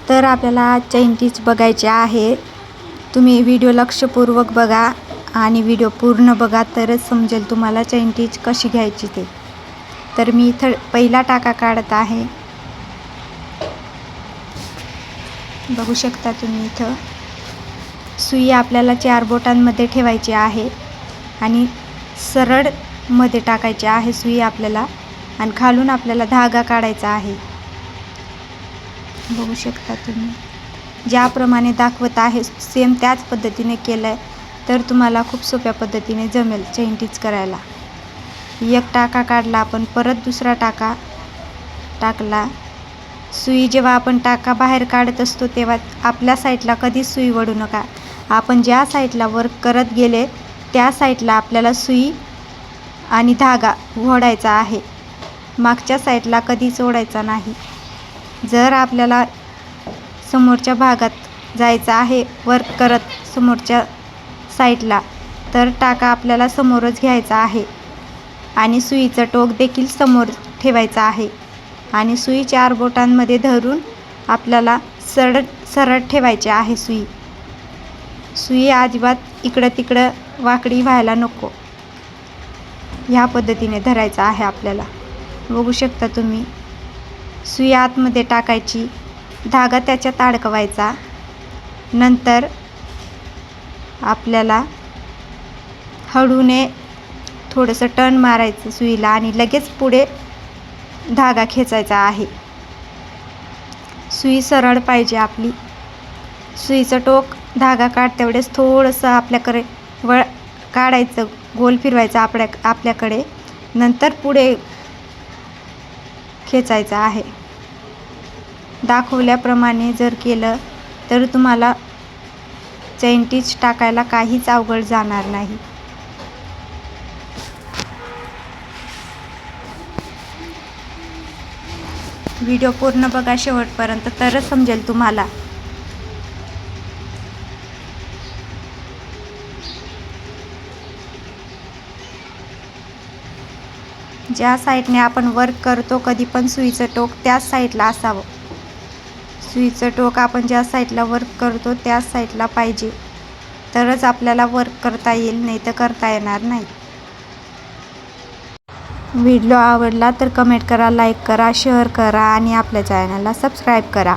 तर आपल्याला चैन टिच बघायचे आहे। तुम्ही व्हिडिओ लक्षपूर्वक बघा आणि व्हिडिओ पूर्ण बघा तरच समजेल तुम्हाला चैन टिच कशी घ्यायची ते। तर मी इथं पहिला टाका काढत आहे। बघू शकता तुम्ही इथं सुई आपल्याला 4 बोटांमध्ये ठेवायची आहे आणि सरळ मध्ये टाकायची आहे सुई आपल्याला आणि खालून आपल्याला धागा काढायचा आहे। बघू शकता तुम्ही ज्याप्रमाणे दाखवत आहे सेम त्याच पद्धतीने केलंय तर तुम्हाला खूप सोप्या पद्धतीने जमेल चैन टिच करायला। एक टाका काढला आपण, परत दुसरा टाका टाकला। सुई जेव्हा आपण टाका बाहेर काढत असतो तेव्हा आपल्या साईडला कधीच सुई वळू नका। आपण ज्या साईडला वर्क करत गेले त्या साईडला आपल्याला सुई आणि धागा ओढायचा आहे, मागच्या साईडला कधीच ओढायचा नाही। जर आपल्याला समोरच्या भागात जायचं आहे वर्क करत समोरच्या साईडला तर टाका आपल्याला समोरच घ्यायचा आहे आणि सुईचं टोक देखील समोर ठेवायचं आहे आणि सुई 4 बोटांमध्ये धरून आपल्याला सरळ ठेवायची आहे। सुई अजिबात इकडं तिकडं वाकडी व्हायला नको, ह्या पद्धतीने धरायचं आहे आपल्याला। बघू शकता तुम्ही सुई आतमध्ये टाकायची, धागा त्याच्यात अडकवायचा, नंतर आपल्याला हळूने थोडंसं टर्न मारायचं सुईला आणि लगेच पुढे धागा खेचायचा आहे। सुई सरळ पाहिजे आपली। सुईचं टोक धागा काढते वेळेस थोडंसं आपल्याकडे काढायचं, गोल फिरवायचं आपल्याकडे, नंतर पुढे खेचायचं आहे। दाखवल्याप्रमाणे जर केलं तर तुम्हाला चैन टिच टाकायला काहीच अवघड जाणार नाही। व्हिडिओ पूर्ण बघा शेवटपर्यंत तरच समजेल तुम्हाला। ज्या साईडने आपण वर्क करतो कधी पण सुईचं टोक त्याच साईडला असावं। सुईचं टोक आपण ज्या साईडला वर्क करतो त्याच साईडला पाहिजे, तरच आपल्याला वर्क करता येईल, नाही तर करता येणार नाही। व्हिडिओ आवडला तर कमेंट करा, लाईक करा, शेअर करा आणि आपल्या चॅनलला सबस्क्राईब करा।